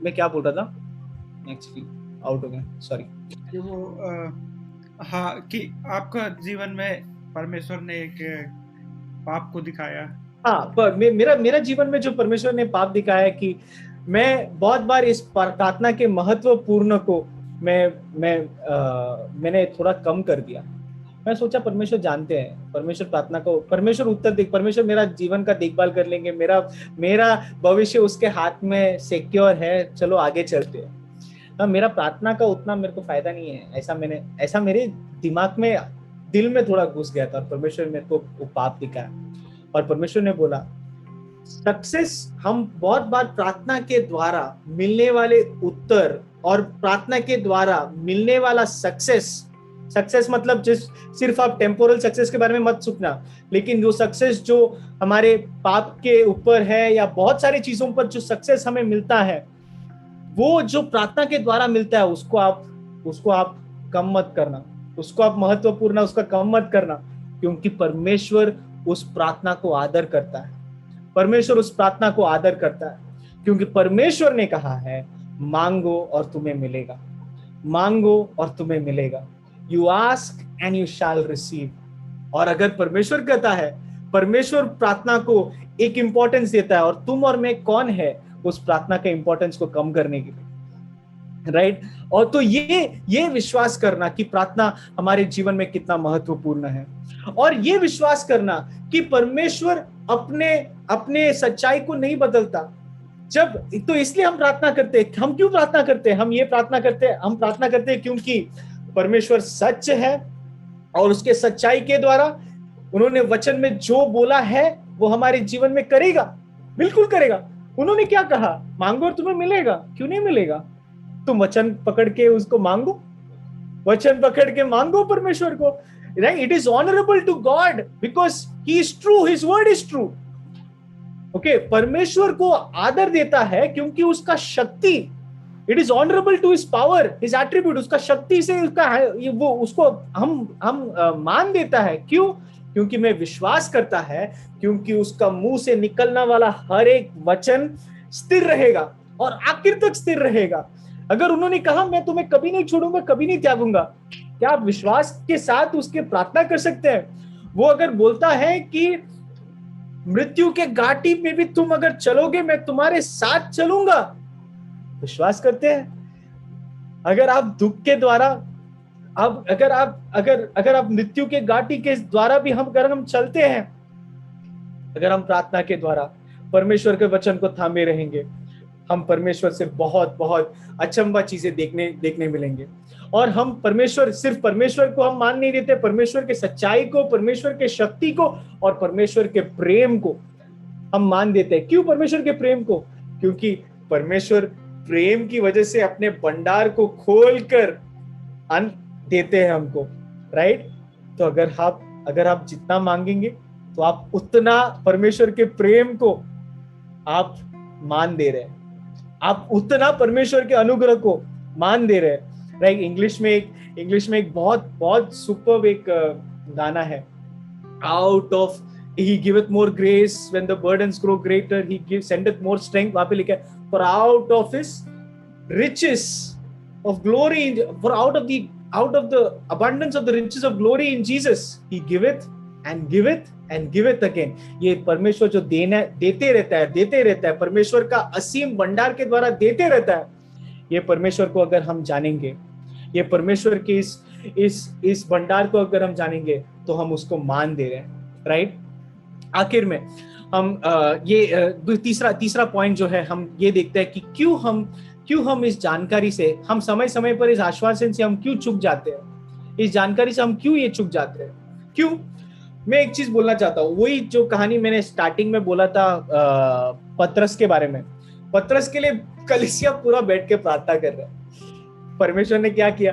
[SPEAKER 1] मैं क्या बोल रहा था एक्चुअली, आउट हो गया, सॉरी।
[SPEAKER 3] हाँ, कि आपका जीवन में परमेश्वर ने एक पाप को दिखाया। हाँ,
[SPEAKER 1] पर मेरा जीवन में जो परमेश्वर ने पाप दिखाया है कि मैं बहुत बार इस प्रार्थना के महत्वपूर्ण को मैंने थोड़ा कम कर दिया। मैं सोचा परमेश्वर जानते हैं, परमेश्वर प्रार्थना को, परमेश्वर मेरा जीवन का देखभाल कर लेंगे, मेरा भविष्य उसके हाथ में सिक्योर है, चलो आगे चलते हैं। मेरा प्रार्थना का उतना मेरे को फायदा नहीं है, ऐसा मेरे दिमाग में, दिल में थोड़ा घुस गया था, और परमेश्वर मेरे को वो पाप दिखाया। और परमेश्वर ने बोला, सक्सेस, हम बहुत बार प्रार्थना के द्वारा मिलने वाले उत्तर और प्रार्थना के द्वारा मिलने वाला सक्सेस मतलब सिर्फ आप टेम्पोरल सक्सेस के बारे में मत सोचना, लेकिन जो सक्सेस जो हमारे पाप के ऊपर है या बहुत सारी चीजों पर जो सक्सेस हमें मिलता है, वो जो प्रार्थना के द्वारा मिलता है, उसको आप कम मत करना, उसको आप महत्वपूर्ण, उसका कम मत करना, क्योंकि परमेश्वर उस प्रार्थना को आदर करता है। परमेश्वर उस प्रार्थना को आदर करता है, क्योंकि परमेश्वर ने कहा है, मांगो और तुम्हें मिलेगा, मांगो और तुम्हें मिलेगा। You ask and you shall receive। और अगर परमेश्वर कहता है, परमेश्वर प्रार्थना को एक इंपॉर्टेंस देता है, और तुम और मैं कौन है उस प्रार्थना के इंपॉर्टेंस को कम करने के लिए? राइट। और तो ये विश्वास करना कि प्रार्थना हमारे जीवन में कितना महत्वपूर्ण है, और ये विश्वास करना कि परमेश्वर अपने अपने सच्चाई को नहीं बदलता। जब तो इसलिए हम प्रार्थना करते हैं। हम क्यों प्रार्थना करते हैं? हम प्रार्थना करते हैं क्योंकि परमेश्वर सच है, और उसके सच्चाई के द्वारा उन्होंने वचन में जो बोला है वो हमारे जीवन में करेगा, बिल्कुल करेगा। उन्होंने क्या कहा? मांगो और तुम्हें मिलेगा। क्यों नहीं मिलेगा? तुम वचन पकड़ के उसको मांगो, वचन पकड़ के मांगो परमेश्वर को, right. It is honourable to God because he is true, his word is true. Okay, परमेश्वर को आदर देता है क्योंकि उसका शक्ति, it is honourable to his power, his attribute, उसका शक्ति से वो उसको हम मान देता है। क्यों? क्योंकि मैं विश्वास करता है, क्योंकि उसका मुंह से निकलने वाला हर एक वचन स्थिर रहेगा और आखिर तक स्थिर रहेगा। अगर उन्होंने कहा मैं तुम्हें कभी नहीं छोड़ूंगा, कभी नहीं त्यागूंगा, क्या आप विश्वास के साथ उसके प्रार्थना कर सकते हैं? वो अगर बोलता है कि मृत्यु के घाटी में भी तुम अगर चलोगे मैं तुम्हारे साथ चलूंगा, विश्वास करते हैं? अगर आप दुख के द्वारा, अब अगर आप मृत्यु के घाटी के द्वारा भी हम चलते हैं, अगर हम प्रार्थना के द्वारा परमेश्वर के वचन को थामे रहेंगे, हम परमेश्वर से बहुत बहुत अचंभा चीजें देखने मिलेंगे। और हम सिर्फ परमेश्वर को हम मान नहीं देते, परमेश्वर के सच्चाई को, परमेश्वर के शक्ति को और परमेश्वर के प्रेम को हम मान देते हैं। क्यों परमेश्वर के प्रेम को? क्योंकि परमेश्वर प्रेम की वजह से अपने भंडार को खोलकर अन्न देते हैं हमको, राइट। तो अगर आप जितना मांगेंगे तो आप उतना परमेश्वर के प्रेम को आप मान दे रहे हैं, आप उतना परमेश्वर के अनुग्रह को मान दे रहे हैं, राइट। इंग्लिश में एक बहुत सुपर्ब एक गाना है, out of he giveth more grace when the burdens grow greater, he sendeth more strength। वहां पे लिखा है, for out of his riches of glory, for out of the abundance of the riches of glory in Jesus, he giveth and giveth again। ये परमेश्वर जो देते रहता है, परमेश्वर का असीम भंडार के द्वारा देते रहता है। ये परमेश्वर को अगर हम जानेंगे, ये परमेश्वर के इस भंडार को अगर हम जानेंगे तो हम उसको मान दे रहे हैं, राइट। आखिर में हम तीसरा पॉइंट जो है, हम ये देखते हैं कि क्यों हम इस जानकारी से, हम समय समय पर इस आश्वासन से हम क्यों चूक जाते हैं, इस जानकारी से हम क्यों ये चूक जाते हैं, क्यों? मैं एक चीज बोलना चाहता हूँ, वही जो कहानी मैंने स्टार्टिंग में बोला था पतरस के बारे में। पतरस के लिए कलीसिया पूरा बैठ के प्रार्थना कर रहा है। परमेश्वर ने क्या किया?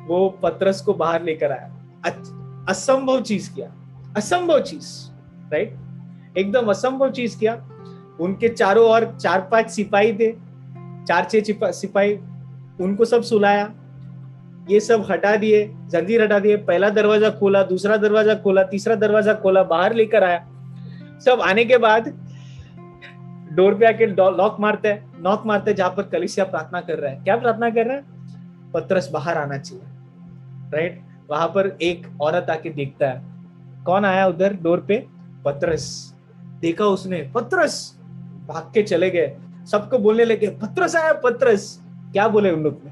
[SPEAKER 1] वो पतरस को बाहर लेकर आया, असंभव चीज किया, असंभव चीज, राइट। एकदम असंभव चीज किया। उनके चारों ओर 4-5 सिपाही थे, 4-6 सिपाही, उनको सब सुलाया, ये सब हटा दिए, जंजीर हटा दिए, पहला दरवाजा खोला, दूसरा दरवाजा खोला, तीसरा दरवाजा खोला, बाहर लेकर आया। सब आने के बाद डोर पे आके नॉक मारते हैं जहां पर कलीसिया प्रार्थना कर रहा है। क्या प्रार्थना कर रहा है? पतरस बाहर आना चाहिए, राइट। वहां पर एक औरत आके देखता है, कौन आया उधर डोर पे? पतरस। देखा उसने, पतरस, भाग के चले गए, सबको बोलने लगे पतरस आया, पतरस। क्या बोले उन लोग ने?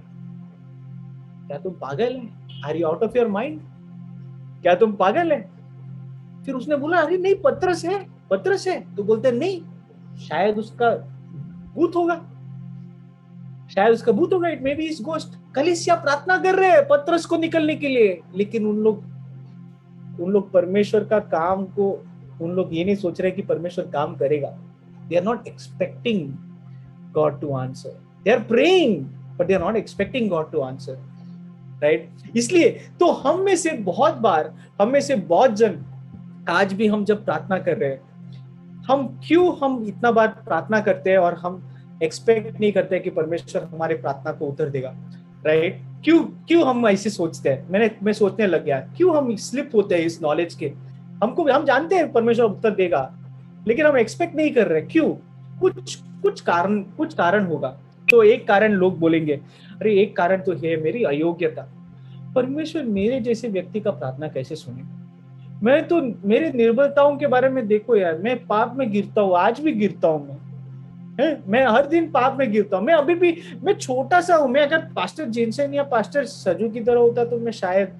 [SPEAKER 1] क्या तुम पागल है? Are you out of your mind? क्या तुम पागल है? फिर उसने बोला अरे नहीं, पतरस है। तो बोलते नहीं, शायद उसका भूत होगा, it may be his ghost. कलीसिया प्रार्थना कर रहे हैं पतरस को निकलने के लिए, लेकिन उन लोग परमेश्वर का काम को, उन लोग ये नहीं सोच रहे कि परमेश्वर काम करेगा। They are not expecting God to answer, they are praying but they are not expecting God to answer, right. इसलिए तो हम में से बहुत जन आज भी हम जब प्रार्थना कर रहे हैं, हम इतना बार प्रार्थना करते हैं और हम एक्सपेक्ट नहीं करते कि परमेश्वर हमारे प्रार्थना को उत्तर देगा, राइट। क्यों हम ऐसे सोचते हैं? मैं सोचने लग गया, क्यों हम स्लिप होते हैं इस नॉलेज के? हम जानते हैं परमेश्वर उत्तर देगा, लेकिन हम एक्सपेक्ट नहीं कर रहे। क्यों? कुछ कारण होगा। तो एक कारण लोग बोलेंगे, अरे एक कारण तो है मेरी अयोग्यता। परमेश्वर मेरे जैसे व्यक्ति का प्रार्थना कैसे सुने? मैं तो, मेरे निर्बलताओं के बारे में देखो यार, मैं पाप में गिरता हूँ, आज भी गिरता हूँ मैं, है, मैं हर दिन पाप में गिरता हूँ। मैं अभी भी, मैं छोटा सा हूँ। मैं अगर पास्टर जेनसन या पास्टर सजू की तरह होता तो मैं शायद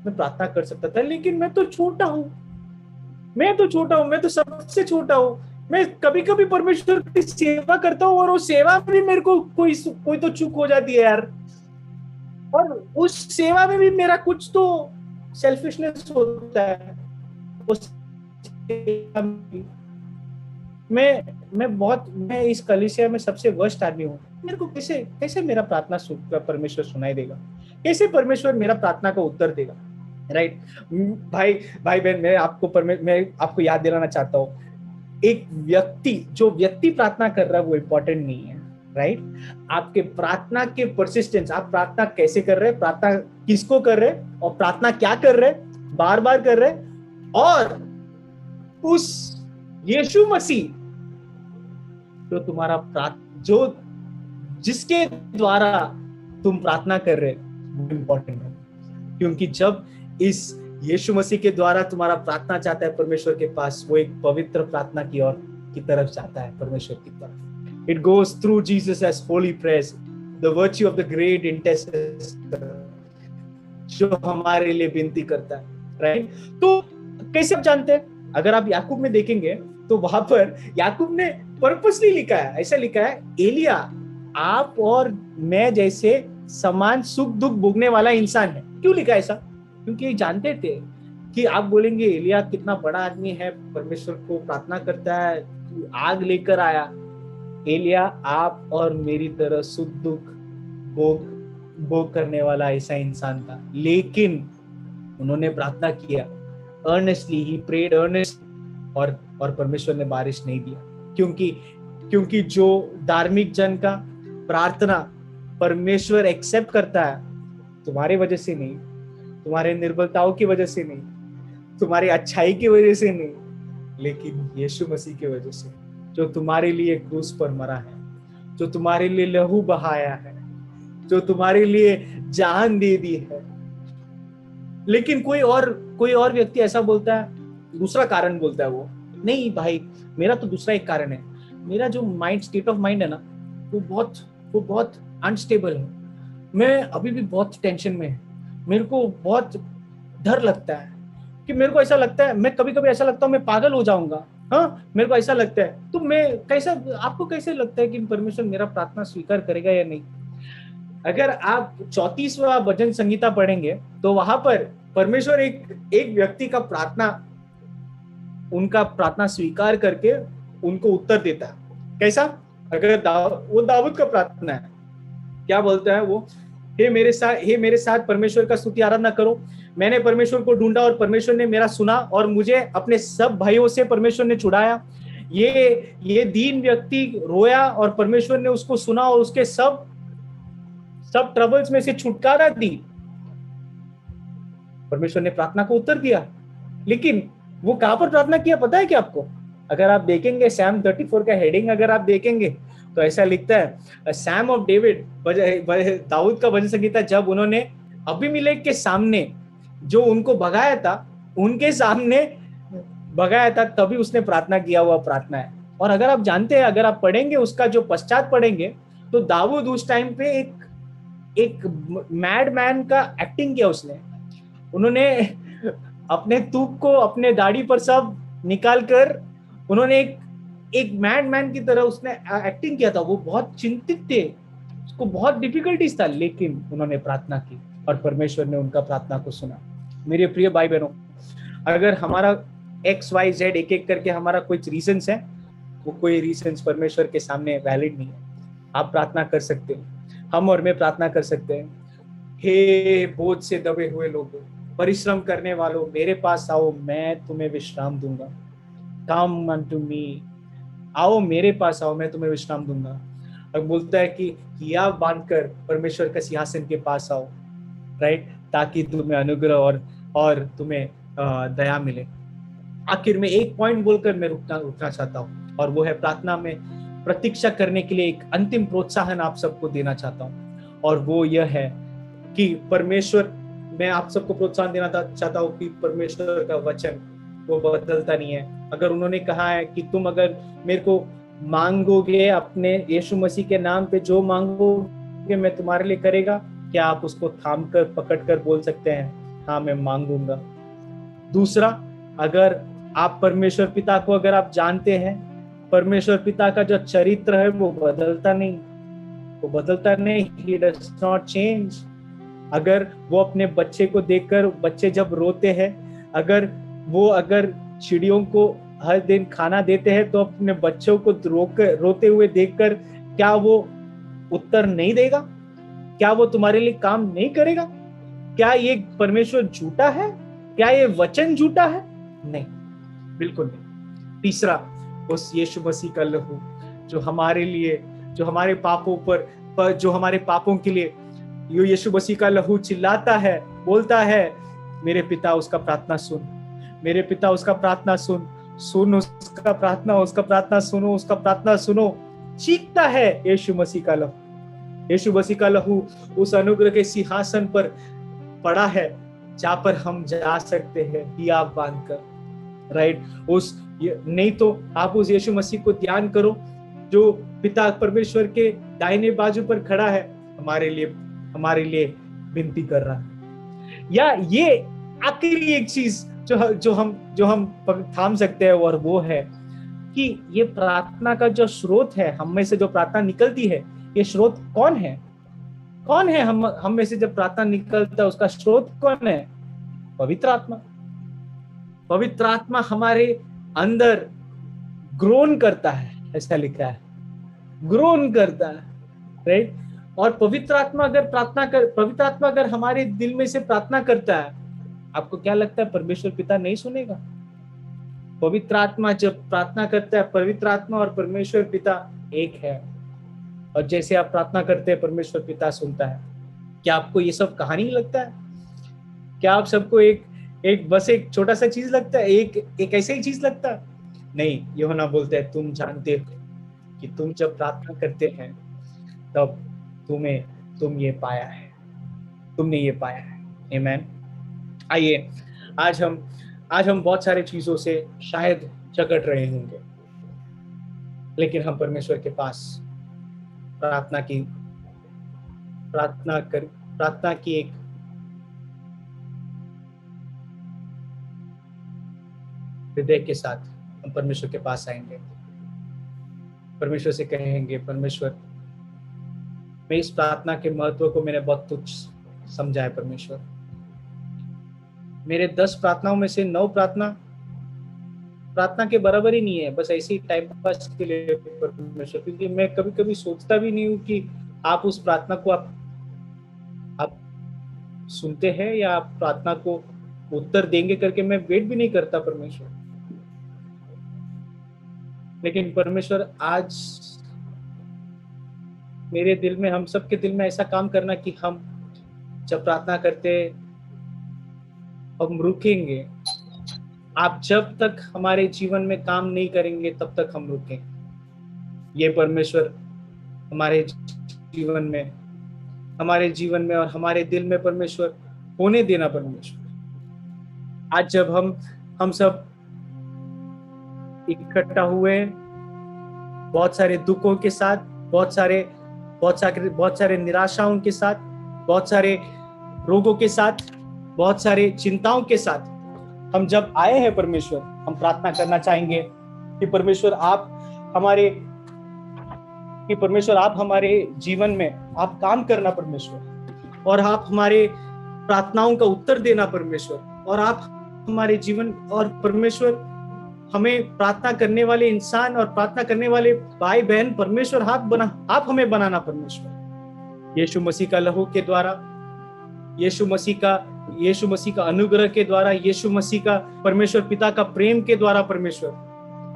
[SPEAKER 1] मैं प्रार्थना कर सकता था, लेकिन मैं तो छोटा हूँ। मैं तो सबसे छोटा हूँ। मैं कभी कभी परमेश्वर की सेवा करता हूँ और उस सेवा में भी मेरे को कोई तो चूक हो जाती है यार, और उस सेवा में भी मेरा कुछ तो सेल्फिशनेस होता है उस सेवा में। मैं इस कलीसिया में सबसे वर्स्ट आदमी हूँ। मेरे को कैसे कैसे मेरा प्रार्थना परमेश्वर सुनाई देगा, कैसे परमेश्वर मेरा प्रार्थना का उत्तर देगा, राइट? भाई भाई बहन, मैं आपको याद दिलाना चाहता हूँ, एक जो व्यक्ति प्रार्थना कर रहा है वो इम्पोर्टेंट नहीं है, राइट? आपके प्रार्थना के परसिस्टेंस, आप प्रार्थना कैसे कर रहे हैं, प्रार्थना किसको कर रहे हैं, और प्रार्थना क्या कर रहे हैं, बार बार कर रहे हैं, और उस यीशु मसीह जो जिसके द्वारा तुम प्रार्थना कर रहे वो इम्पोर्टेंट है। क्योंकि जब इस यीशु मसीह के द्वारा तुम्हारा प्रार्थना जाता है परमेश्वर के पास, वो एक पवित्र प्रार्थना की तरफ जाता है, परमेश्वर की तरफ। It goes through Jesus as holy prayers, the virtue of the great intercessor, जो हमारे लिए विनती करता है, राइट? तो कैसे आप जानते हैं? अगर आप याकूब में देखेंगे तो वहां पर याकूब ने पर्पसली लिखा है, ऐसा लिखा है, एलिया आप और मैं जैसे समान सुख दुख भोगने वाला इंसान है। क्यों लिखा ऐसा? क्योंकि जानते थे कि आप बोलेंगे एलिया कितना बड़ा आदमी है, परमेश्वर को प्रार्थना करता है, आग लेकर आया। एलिया आप और मेरी तरह सुख दुख भोग करने वाला ऐसा इंसान था, लेकिन उन्होंने प्रार्थना किया अर्नेस्टली, ही प्रेड अर्नेस्ट, और परमेश्वर ने बारिश नहीं दिया। क्योंकि जो धार्मिक जन का प्रार्थना परमेश्वर एक्सेप्ट करता है, तुम्हारी वजह से नहीं, तुम्हारे निर्बलताओं की वजह से नहीं, तुम्हारी अच्छाई की वजह से नहीं, लेकिन यीशु मसीह की वजह से, जो तुम्हारे लिए क्रूस पर मरा है, जो तुम्हारे लिए लहू बहाया है, जो तुम्हारे लिए जान दे दी है। लेकिन कोई और व्यक्ति ऐसा बोलता है, दूसरा कारण बोलता है, वो नहीं भाई, मेरा तो दूसरा एक कारण है, मेरा जो स्टेट ऑफ माइंड है ना, वो बहुत अनस्टेबल है, मैं अभी भी बहुत टेंशन में है, मेरे को बहुत डर लगता है, कि मेरे को ऐसा लगता है, मैं कभी ऐसा लगता हूँ मैं पागल हो जाऊंगा, हाँ मेरे को ऐसा लगता है। तो आपको कैसे लगता है कि परमेश्वर मेरा प्रार्थना स्वीकार करेगा या नहीं? अगर आप 34वां भजन संहिता पढ़ेंगे तो वहां पर परमेश्वर एक व्यक्ति का उनका प्रार्थना स्वीकार करके उनको उत्तर देता है। कैसा? अगर वो दाऊद का प्रार्थना है, क्या बोलता है वो? हे मेरे साथ परमेश्वर का स्तुति आराधना करो, मैंने परमेश्वर को ढूंढा और परमेश्वर ने मेरा सुना, और मुझे अपने सब भाइयों से परमेश्वर ने छुड़ाया। ये दीन व्यक्ति रोया और परमेश्वर ने उसको सुना और उसके सब ट्रबल्स में से छुटकारा दी। परमेश्वर ने प्रार्थना को उत्तर दिया। लेकिन वो कहां पर प्रार्थना किया पता है क्या आपको? अगर आप देखेंगे सैम 34 का हेडिंग अगर आप देखेंगे तो ऐसा लिखता है, सैम ऑफ डेविड, दाऊद का भजन संगीता, जब उन्होंने अबीमेलेक के सामने जो उनको भगाया था, उनके सामने भगाया था, तभी उसने प्रार्थना किया हुआ प्रार्थना है। और अगर आप जानते हैं, अगर आप पढ़ेंगे उसका जो पश्चात पढ़ेंगे, तो दाऊद उस टाइम पे एक मैडमैन का एक्टिंग किया उसने। उन्होंने अपने तूप को अपने दाढ़ी पर सब निकाल कर उन्होंने एक मैडमैन की तरह उसने एक्टिंग किया था। वो बहुत चिंतित थे, उसको बहुत डिफिकल्टीज था, लेकिन उन्होंने प्रार्थना की और परमेश्वर ने उनका प्रार्थना को सुना। मेरे प्रिय भाई बहनों, अगर हमारा XYZ एक करके हमारा कुछ रीजंस है, वो कोई रीजंस परमेश्वर के सामने वैलिड नहीं है। आप प्रार्थना कर सकते हैं, हम और मैं प्रार्थना कर सकते हैं, हे बोझ से दबे हुए लोगों, परिश्रम करने वालों, मेरे पास आओ, मैं तुम्हें विश्राम दूंगा। कम अनटू मी, आओ मेरे पास आओ, मैं तुम्हें विश्राम दूंगा। और बोलता है कि हिया बांधकर परमेश्वर के सिंहासन के पास आओ, राइट, ताकि तुम्हें अनुग्रह और तुम्हें दया मिले। आखिर में एक पॉइंट बोलकर मैं रुकना चाहता हूँ, और वो है प्रार्थना में प्रतीक्षा करने के लिए एक अंतिम प्रोत्साहन आप सबको देना चाहता हूँ। और वो यह है कि मैं आप सबको प्रोत्साहन देना चाहता हूँ कि परमेश्वर का वचन वो बदलता नहीं है। अगर उन्होंने कहा है कि तुम अगर मेरे को मांगोगे अपने यीशु मसीह के नाम पे, जो मांगोगे मैं तुम्हारे लिए करेगा, क्या आप उसको थाम कर पकड़ कर बोल सकते हैं, हाँ मैं मांगूंगा? दूसरा, अगर आप परमेश्वर पिता को अगर आप जानते हैं, परमेश्वर पिता का जो चरित्र है वो बदलता नहीं, वो बदलता नहीं, he does not change। अगर वो अपने बच्चे को देखकर, बच्चे जब रोते हैं, अगर चिड़ियों को हर दिन खाना देते हैं, तो अपने बच्चों को रोते हुए देखकर क्या वो उत्तर नहीं देगा? क्या वो तुम्हारे लिए काम नहीं करेगा? क्या ये परमेश्वर झूठा है? क्या ये वचन झूठा है? नहीं, बिल्कुल नहीं। तीसरा, उस यीशु मसीह का लहू जो हमारे लिए, जो हमारे पापों पर जो हमारे पापों के लिए, यो यीशु मसीह का लहू चिल्लाता है, बोलता है, मेरे पिता उसका प्रार्थना सुन, मेरे पिता उसका प्रार्थना सुन, उसका प्रार्थना सुनो, उसका प्रार्थना सुनो। चीखता है यीशु मसीह का लहू। यीशु मसीह का लहू उस अनुग्रह के सिंहासन पर पड़ा है, जहां पर हम जा सकते हैं दिया बांधकर, राइट? नहीं तो आप उस यीशु मसीह को ध्यान करो जो पिता परमेश्वर के दाहिने बाजू पर खड़ा है, हमारे लिए विनती कर रहा है। या ये आखिरी एक चीज जो हम थाम सकते हैं, और वो है कि ये प्रार्थना का जो स्रोत है, हम में से जो प्रार्थना निकलती है, ये स्रोत कौन है? हम में से जब प्रार्थना निकलता है, उसका स्रोत कौन है? पवित्र आत्मा। पवित्र आत्मा हमारे अंदर ग्रोन करता है, ऐसा लिखा है, ग्रोन करता है, राइट? और पवित्र आत्मा अगर हमारे दिल में से प्रार्थना करता है, आपको क्या लगता है परमेश्वर पिता नहीं सुनेगा? पवित्र आत्मा जब प्रार्थना करता है, पवित्र आत्मा और परमेश्वर पिता एक है, और जैसे आप प्रार्थना करते हैं परमेश्वर पिता सुनता है। क्या आपको ये सब कहानी लगता है? क्या आप सबको बस एक छोटा सा चीज लगता है, एक ऐसा ही चीज लगता है? नहीं, यूहन्ना बोलते हैं, तुम जानते हो कि तुम जब प्रार्थना करते हैं तब तुमने ये पाया है। आमीन। आइए, आज हम बहुत सारे चीजों से शायद जकड़ रहे होंगे, लेकिन हम परमेश्वर के पास प्रार्थना की एक हृदय के साथ हम परमेश्वर के पास आएंगे, परमेश्वर से कहेंगे, परमेश्वर, मैं इस प्रार्थना के महत्व को मैंने बहुत तुच्छ समझा है। परमेश्वर, मेरे 10 प्रार्थनाओं में से 9 प्रार्थना के बराबर ही नहीं है, बस ऐसे ही टाइम पास के लिए परमेश्वर, क्योंकि मैं कभी कभी सोचता भी नहीं हूँ कि आप उस प्रार्थना को आप सुनते हैं या आप प्रार्थना को उत्तर देंगे करके मैं वेट भी नहीं करता परमेश्वर। लेकिन परमेश्वर, आज मेरे दिल में, हम सबके दिल में ऐसा काम करना कि हम जब प्रार्थना करते हम रुकेंगे। आप जब तक हमारे जीवन में काम नहीं करेंगे तब तक हम रुकेंगे। ये परमेश्वर हमारे जीवन में और हमारे दिल में परमेश्वर होने देना। परमेश्वर, आज जब हम सब इकट्ठा हुए, बहुत सारे दुखों के साथ, बहुत सारे निराशाओं के साथ, बहुत सारे रोगों के साथ, बहुत सारे चिंताओं के साथ हम जब आए हैं परमेश्वर, हम प्रार्थना करना चाहेंगे कि परमेश्वर आप हमारे जीवन में आप काम करना परमेश्वर, और आप हमारे प्रार्थनाओं का उत्तर देना परमेश्वर, और आप हमारे जीवन, और परमेश्वर हमें प्रार्थना करने वाले इंसान और प्रार्थना करने वाले भाई बहन परमेश्वर आप हमें बनाना परमेश्वर। यीशु मसीह का लहू के द्वारा, यीशु मसीह का अनुग्रह के द्वारा, यीशु मसीह का परमेश्वर पिता का प्रेम के द्वारा परमेश्वर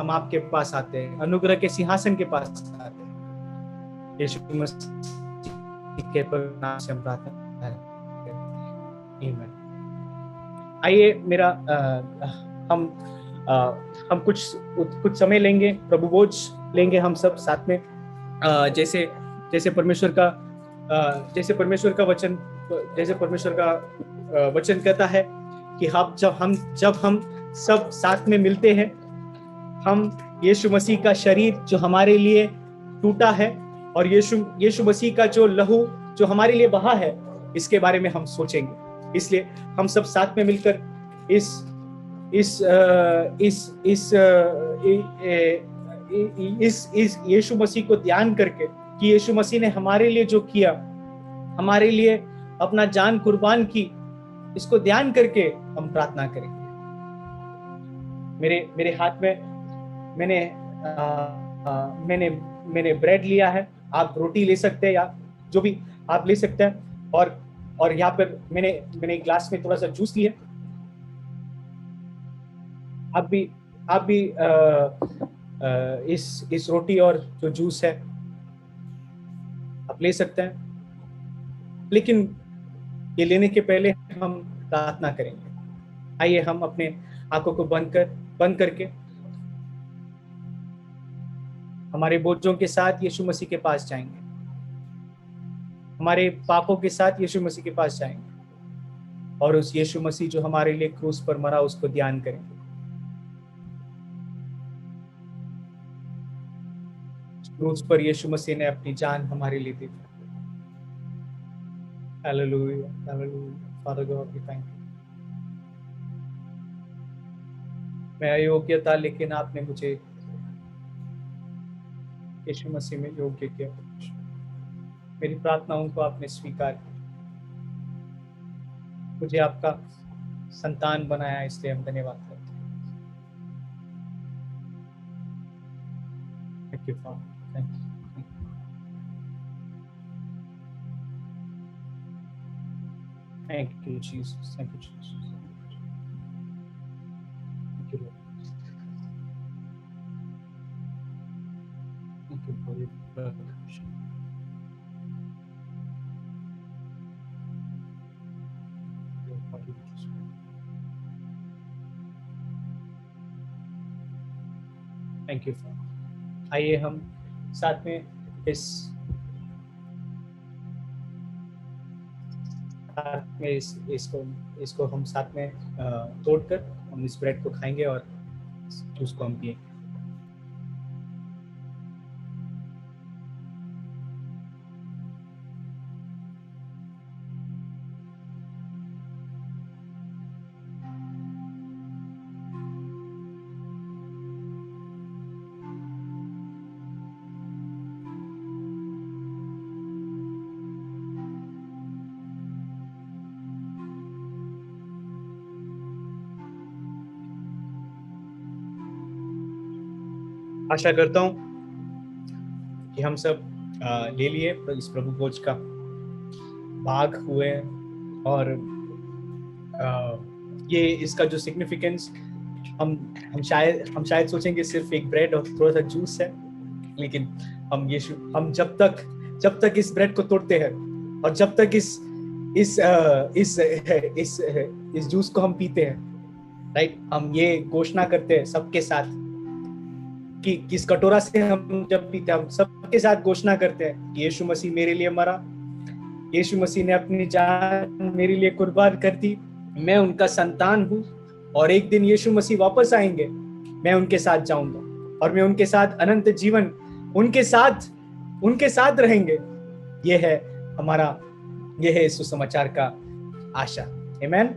[SPEAKER 1] हम आपके पास आते हैं, अनुग्रह के सिंहासन के पास आते हैं। यीशु मसीह के नाम से हम प्रार्थना करते हैं। आमीन। आइए, हम कुछ समय लेंगे, प्रभु भोज लेंगे हम सब साथ में, जैसे परमेश्वर का वचन कहता है कि जब हम सब साथ में मिलते हैं, हम यीशु मसीह का शरीर जो हमारे लिए टूटा है और यीशु मसीह का जो लहू जो हमारे लिए बहा है, इसके बारे में हम सोचेंगे। इसलिए हम सब साथ में मिलकर इस यीशु मसीह को ध्यान करके कि यीशु मसीह ने हमारे लिए जो किया, हमारे लिए अपना जान कुर्बान की, इसको ध्यान करके हम प्रार्थना करेंगे। मेरे हाथ में मैंने ब्रेड लिया है, आप रोटी ले सकते हैं या जो भी आप ले सकते हैं। और यहाँ पर मैंने एक ग्लास में थोड़ा सा जूस लिया। आप भी इस रोटी और जो जूस है आप ले सकते हैं, लेकिन ये लेने के पहले हम प्रार्थना करेंगे। आइए हम अपने आंखों को बंद करके हमारे बोझों के साथ यीशु मसीह के पास जाएंगे, हमारे पापों के साथ यीशु मसीह के पास जाएंगे और उस यीशु मसीह जो हमारे लिए क्रूस पर मरा उसको ध्यान करेंगे। क्रूस पर यीशु मसीह ने अपनी जान हमारे लिए दी थी। Hallelujah, hallelujah. Father God we thank you. मैं अयोग्य था, लेकिन आपने मुझे यीशु मसीह में योग्य किया। मेरी प्रार्थनाओं को आपने स्वीकार किया, मुझे आपका संतान बनाया, इसलिए हम धन्यवाद करते हैं। Thank you father, thank you. Thank you, Jesus. Thank you, Jesus. Thank you, Lord. Thank you for your blood. Thank you, Father. आइए हम साथ में इसको हम साथ में तोड़कर हम इस ब्रेड को खाएंगे और जूस को हम पिएंगे। आशा करता हूँ कि हम सब ले लिए इस प्रभु भोज का भाग हुए और ये इसका जो सिग्निफिकेंस हम शायद सोचेंगे सिर्फ एक ब्रेड और थोड़ा सा जूस है, लेकिन हम जब तक इस ब्रेड को तोड़ते हैं और जब तक इस जूस को हम पीते हैं, राइट, हम ये घोषणा करते हैं सबके साथ कि किस कटोरा से हम जब पीते हैं, हम सबके साथ घोषणा करते हैं कि यीशु मसीह मेरे लिए मरा, यीशु मसीह ने अपनी जान मेरे लिए कुर्बान कर दी, मैं उनका संतान हूँ और एक दिन यीशु मसीह वापस आएंगे, मैं उनके साथ जाऊंगा और मैं उनके साथ अनंत जीवन उनके साथ रहेंगे। ये है सुसमाचार का आशा। आमेन।